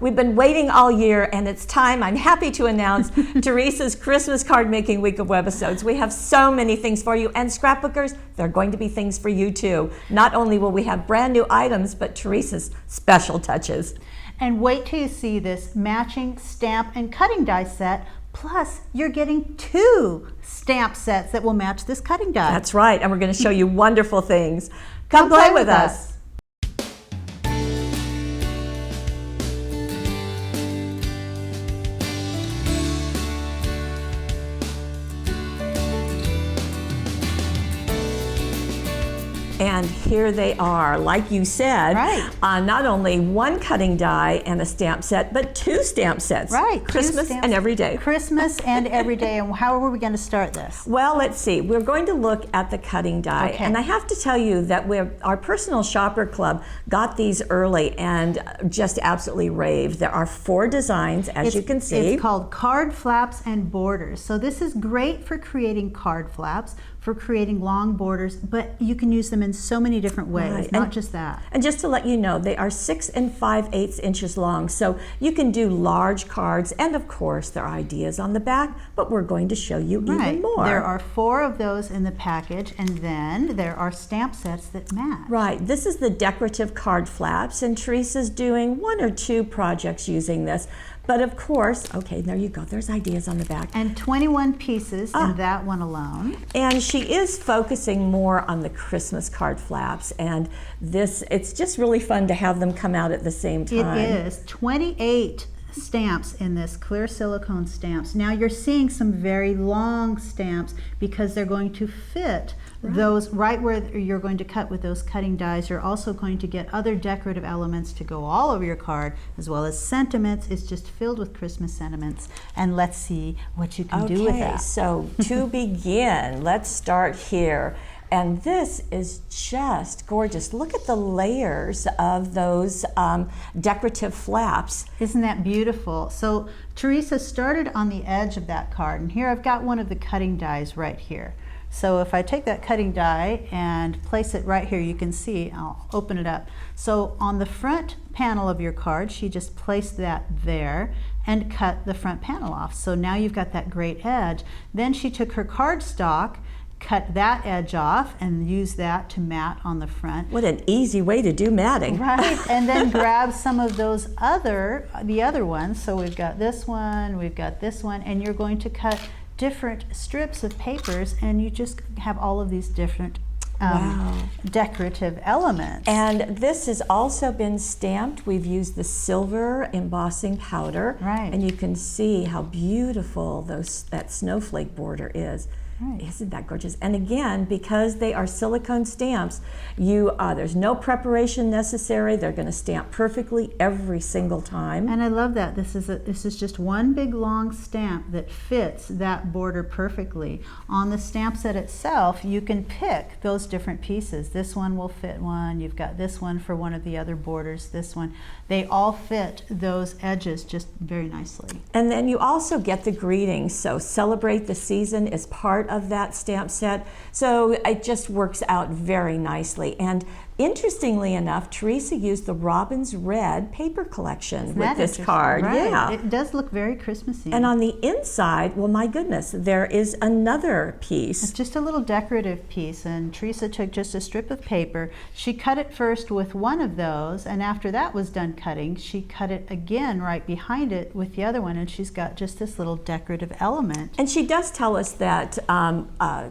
we've been waiting all year, and it's time. I'm happy to announce Teresa's Christmas card making week of webisodes. We have so many things for you, and scrapbookers, there are going to be things for you too. Not only will we have brand new items, but Teresa's special touches. And wait till you see this matching stamp and cutting die set. Plus, you're getting 2 stamp sets that will match this cutting die. That's right, and we're going to show you wonderful things. Come play with us. And here they are, like you said, right. Not only 1 cutting die and a stamp set, but 2 stamp sets. Right. Christmas and every day. Christmas and every day. And how are we going to start this? Well, let's see. We're going to look at the cutting die. Okay. And I have to tell you that our personal shopper club got these early and just absolutely raved. There are 4 designs, as you can see. It's called card flaps and borders. So this is great for creating card flaps, for creating long borders, but you can use them in so many different ways, right. not just that. And just to let you know, they are 6 5/8 inches long, so you can do large cards, and of course there are ideas on the back, but we're going to show you even more. There are 4 of those in the package, and then there are stamp sets that match. Right, this is the decorative card flaps, and Teresa's doing 1 or 2 projects using this. But of course, okay, there you go. There's ideas on the back. And 21 pieces in that one alone. And she is focusing more on the Christmas card flaps. And it's just really fun to have them come out at the same time. It is. 28 stamps in this clear silicone stamps. Now you're seeing some very long stamps because they're going to fit those right where you're going to cut with those cutting dies. You're also going to get other decorative elements to go all over your card, as well as sentiments. It's just filled with Christmas sentiments. And let's see what you can do with that. So to begin, let's start here. And this is just gorgeous. Look at the layers of those decorative flaps. Isn't that beautiful? So Teresa started on the edge of that card, and here I've got one of the cutting dies right here. So if I take that cutting die and place it right here, you can see, I'll open it up. So on the front panel of your card, she just placed that there and cut the front panel off. So now you've got that great edge. Then she took her cardstock, cut that edge off, and use that to mat on the front. What an easy way to do matting. Right, and then grab some of those the other ones. So we've got this one, we've got this one, and you're going to cut different strips of papers, and you just have all of these different decorative elements. And this has also been stamped. We've used the silver embossing powder. Right. And you can see how beautiful that snowflake border is. Right. Isn't that gorgeous? And again, because they are silicone stamps, there's no preparation necessary. They're going to stamp perfectly every single time. And I love that. This is just one big long stamp that fits that border perfectly. On the stamp set itself, you can pick those different pieces. This one will fit one. You've got this one for one of the other borders. This one. They all fit those edges just very nicely. And then you also get the greetings. So Celebrate the Season is part of that stamp set. So it just works out very nicely. And interestingly enough, Teresa used the Robin's Red paper collection with this card. Right. Yeah. It does look very Christmassy. And on the inside, well, my goodness, there is another piece. It's just a little decorative piece, and Teresa took just a strip of paper. She cut it first with one of those, and after that was done cutting, she cut it again right behind it with the other one, and she's got just this little decorative element. And she does tell us that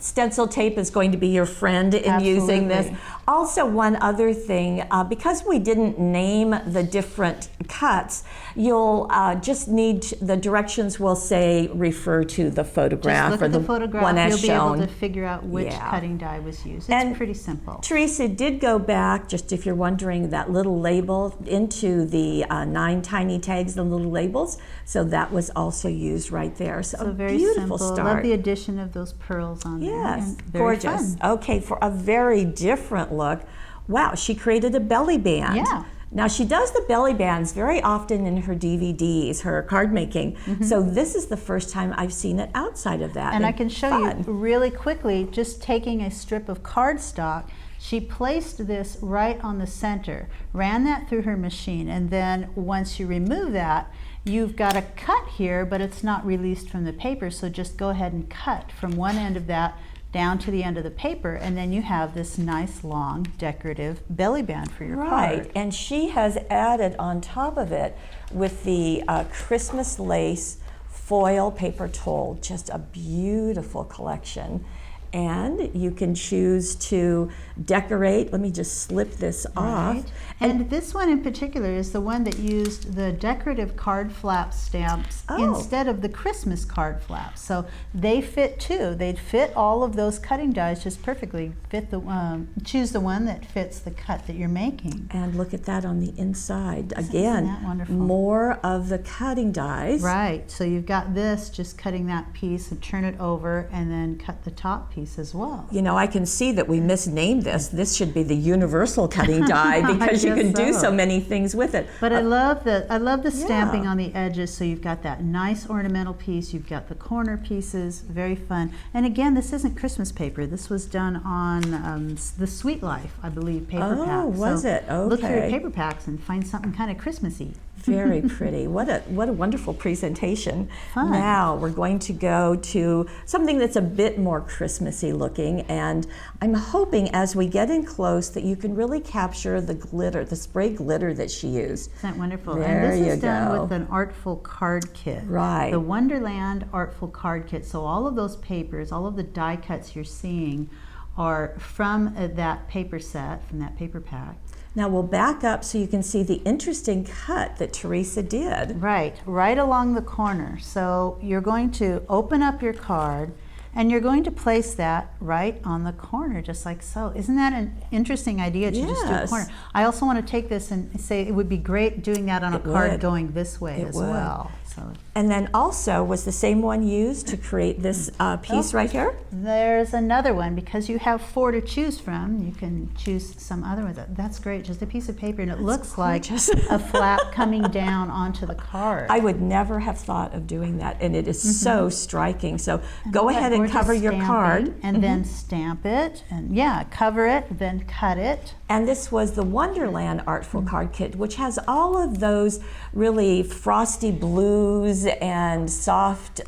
stencil tape is going to be your friend in using this. Also, one other thing, because we didn't name the different cuts, you'll just need, the directions will say refer to the photograph. Just look at the photograph, you'll be able to figure out which Yeah. cutting die was used. It's pretty simple. Teresa did go back, just if you're wondering, that little label into the 9 tiny tags, the little labels, so that was also used right there. So a very beautiful simple. start. Love the addition of those pearls on there. Yes, And very gorgeous. fun. Okay, for a very different look, wow, she created a belly band. Yeah. Now she does the belly bands very often in her DVDs, her card making. So this is the first time I've seen it outside of that. And I can show you really quickly, just taking a strip of cardstock, She placed this right on the center, ran that through her machine, and then once you remove that, you've got a cut here, but it's not released from the paper, so just go ahead and cut from one end of that down to the end of the paper, and then you have this nice long decorative belly band for your card. Right, and she has added on top of it with the Christmas lace foil paper toll, just a beautiful collection. And you can choose to decorate. Let me just slip this off. And this one in particular is the one that used the decorative card flap stamps instead of the Christmas card flaps. So they fit too. They'd fit all of those cutting dies just perfectly. Fit the choose the one that fits the cut that you're making. And look at that on the inside. Again, Isn't that wonderful? More of the cutting dies. Right. So you've got this, just cutting that piece and turn it over and then cut the top piece as well. You know, I can see that we misnamed this. This should be the universal cutting die because you can do so many things with it. But I love the stamping on the edges. So you've got that nice ornamental piece. You've got the corner pieces. Very fun. And again, this isn't Christmas paper. This was done on the Sweet Life, I believe, paper pack. Oh, was it? Okay. Look through your paper packs and find something kind of Christmassy. Very pretty. What a wonderful presentation. Fun. Now we're going to go to something that's a bit more Christmassy looking, and I'm hoping as we get in close that you can really capture the glitter, the spray glitter that she used. Isn't that wonderful? There and this you is done go. with an Artful card kit. Right. The Wonderland Artful card kit. So all of those papers, all of the die cuts you're seeing are from that paper set, from that paper pack. Now we'll back up so you can see the interesting cut that Teresa did. Right along the corner. So you're going to open up your card and you're going to place that right on the corner, just like so. Isn't that an interesting idea to just do a corner? I also want to take this and say it would be great doing that on a card going this way as well. So. And then also, was the same one used to create this piece right here? There's another one. Because you have 4 to choose from, you can choose some other ones. That's great, just a piece of paper, and it looks gorgeous. Like a flap coming down onto the card. I would never have thought of doing that, and it is so striking. So go ahead and cover your card. And then stamp it, and cover it, then cut it. And this was the Wonderland Artful Card Kit, which has all of those really frosty blues and soft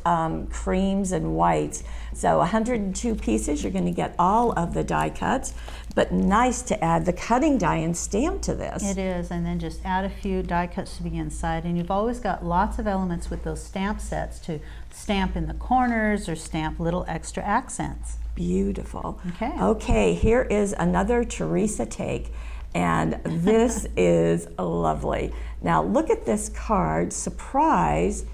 creams and whites. So 102 pieces, you're going to get all of the die cuts, but nice to add the cutting die and stamp to this. It is, and then just add a few die cuts to the inside, and you've always got lots of elements with those stamp sets to stamp in the corners or stamp little extra accents. Beautiful. Okay, here is another Teresa take, and this is lovely. Now look at this card, surprise.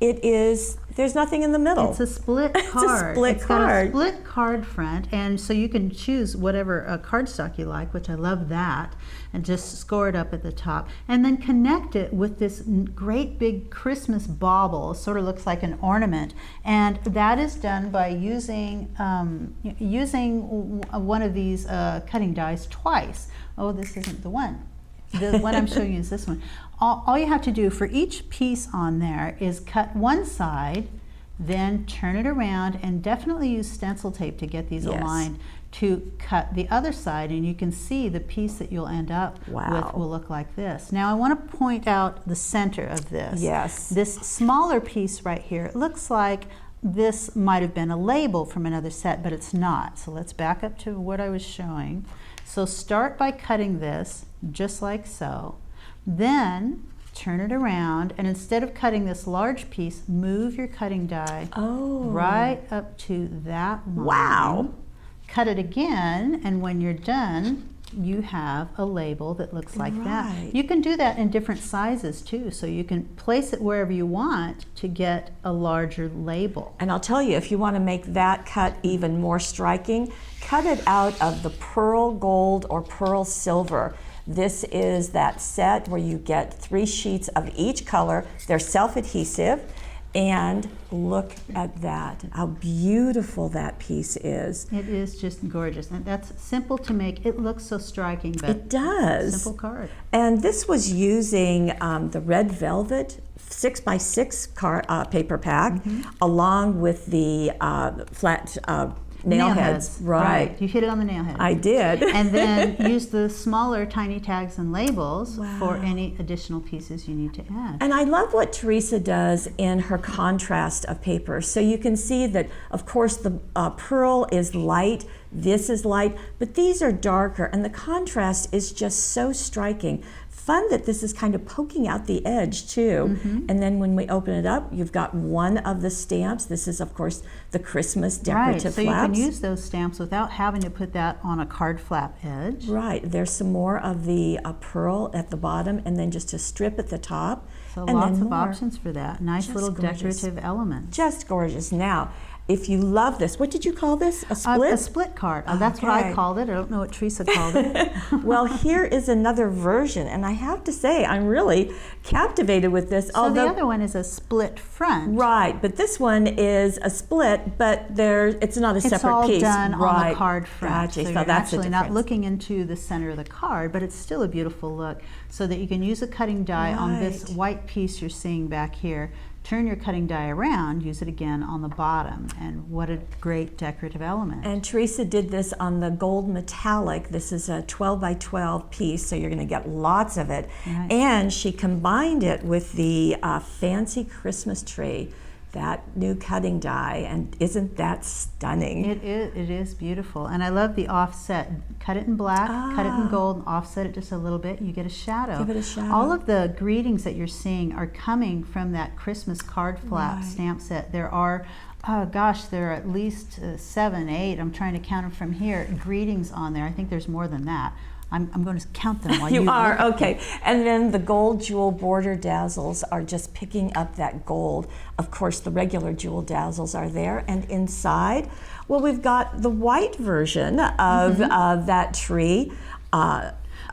It is, there's nothing in the middle. It's a split card. It's a split card. Got a split card front, and so you can choose whatever cardstock you like, which I love that, and just score it up at the top. And then connect it with this great big Christmas bauble. It sort of looks like an ornament. And that is done by using one of these cutting dies twice. Oh, this isn't the one. The one I'm showing you is this one. All you have to do for each piece on there is cut one side, then turn it around, and definitely use stencil tape to get these aligned to cut the other side, and you can see the piece that you'll end up with will look like this. Now I want to point out the center of this. Yes. This smaller piece right here, it looks like this might have been a label from another set, but it's not. So let's back up to what I was showing. So start by cutting this just like so. Then turn it around, and instead of cutting this large piece, move your cutting die right up to that line. Wow. Cut it again, and when you're done, you have a label that looks like that. You can do that in different sizes too, so you can place it wherever you want to get a larger label. And I'll tell you, if you want to make that cut even more striking, cut it out of the pearl gold or pearl silver. This is that set where you get 3 sheets of each color. They're self-adhesive, and look at that, how beautiful that piece is. It is just gorgeous, and that's simple to make. It looks so striking, but it does. Simple card. And this was using the red velvet 6x6 paper pack, along with the flat nail heads. Right. You hit it on the nail head. I did. And then use the smaller tiny tags and labels Wow. for any additional pieces you need to add. And I love what Teresa does in her contrast of paper. So you can see that, of course, the pearl is light, this is light, but these are darker, and the contrast is just so striking. Fun that this is kind of poking out the edge too. And then when we open it up, you've got one of the stamps. This is, of course, the Christmas decorative so flaps. you can use those stamps without having to put that on a card flap edge. Right. There's some more of the pearl at the bottom, and then just a strip at the top. So and lots then of more. options for that. Nice Just little gorgeous. decorative element. Just gorgeous. Now, if you love this, what did you call this? A split? A split card. That's what I Okay. called it. I don't know what Teresa called it. Well, here is another version, and I have to say, I'm really captivated with this. So the other one is a split front. Right, but this one is a split, but it's not a separate piece. It's all done right. on the card front. Gotcha. So you're that's actually the not difference. looking into the center of the card, but it's still a beautiful look. So that you can use a cutting die on this Right. white piece you're seeing back here. Turn your cutting die around, use it again on the bottom, and what a great decorative element. And Teresa did this on the gold metallic. This is a 12 by 12 piece, so you're going to get lots of it. Right. And she combined it with the fancy Christmas tree, that new cutting die, and isn't that stunning? It is beautiful, and I love the offset. Cut it in black, cut it in gold, and offset it just a little bit. You get a shadow. Give it a shadow. All of the greetings that you're seeing are coming from that Christmas card flap Right. stamp set. There are, oh gosh, there are at least 7, 8. I'm trying to count them from here. Greetings on there. I think there's more than that. I'm going to count them while You are, look. okay. And then the gold jewel border dazzles are just picking up that gold. Of course, the regular jewel dazzles are there. And inside, well, we've got the white version of that tree.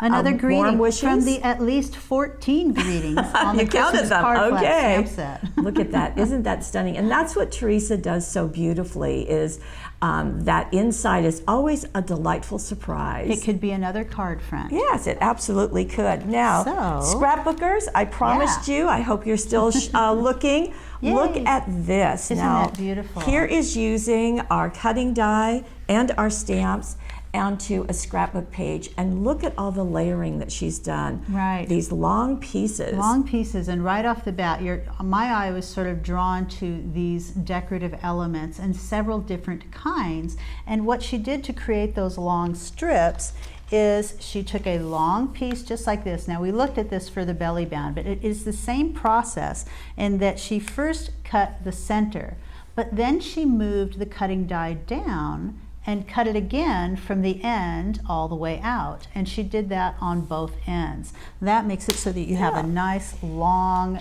Another warm greeting wishes. from the at least 14 greetings on the You counted Christmas them, card flap okay. stamp set. Look at that, isn't that stunning? And that's what Teresa does so beautifully, is that inside is always a delightful surprise. It could be another card front. Yes, it absolutely could. Now, So- scrapbookers, I promised you, I hope you're still looking. Yay. Look at this. Isn't now, that beautiful? Here is using our cutting die and our stamps onto a scrapbook page, and look at all the layering that she's done. Right. These long pieces. Long pieces, and right off the bat, my eye was sort of drawn to these decorative elements and several different kinds. And what she did to create those long strips is she took a long piece just like this. Now we looked at this for the belly band, but it is the same process in that she first cut the center, but then she moved the cutting die down and cut it again from the end all the way out. And she did that on both ends. That makes it so that you have a nice long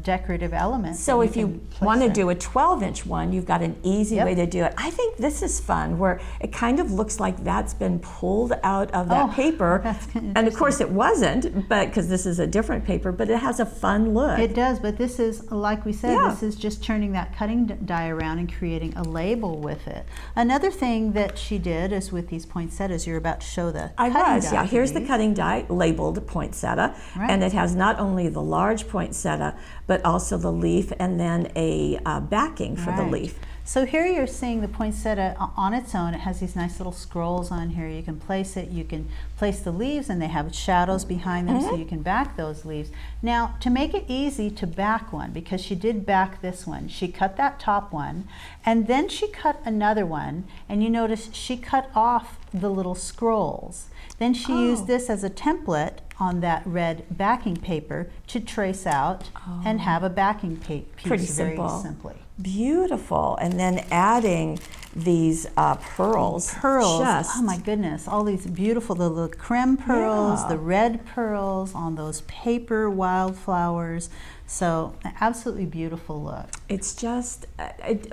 decorative element. So that if you can place want to there. do a 12-inch one, you've got an easy Yep. way to do it. I think this is fun, where it kind of looks like that's been pulled out of that Oh, paper. that's And of course it wasn't, but because this is a different paper, but it has a fun look. It does, but this is, like we said, Yeah. this is just turning that cutting die around and creating a label with it. Another thing that she did is with these poinsettias, you're about to show the I cutting was, die yeah. for Here's the these. cutting die labeled poinsettia, Right. and it has not only the large poinsettia, but also the leaf, and then a backing for the Right. leaf. So here you're seeing the poinsettia on its own. It has these nice little scrolls on here. You can place it, you can place the leaves, and they have shadows behind them, so you can back those leaves. Now, to make it easy to back one, because she did back this one, she cut that top one, and then she cut another one, and you notice she cut off the little scrolls. Then she used this as a template on that red backing paper to trace out and have a backing piece Pretty very simple. simply. Beautiful. And then adding these pearls. Pearls, Just, oh my goodness, all these beautiful, the little creme pearls, Yeah. the red pearls on those paper wildflowers. So an absolutely beautiful look. It's just,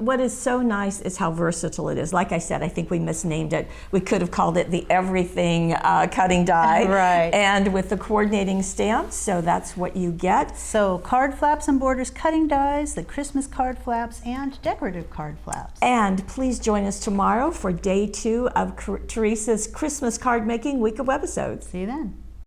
what is so nice is how versatile it is. Like I said, I think we misnamed it. We could have called it the everything cutting die. Right. And with the coordinating stamps, so that's what you get. So card flaps and borders cutting dies, the Christmas card flaps, and decorative card flaps. And please join us tomorrow for day 2 of Teresa's Christmas card making week of webisodes. See you then.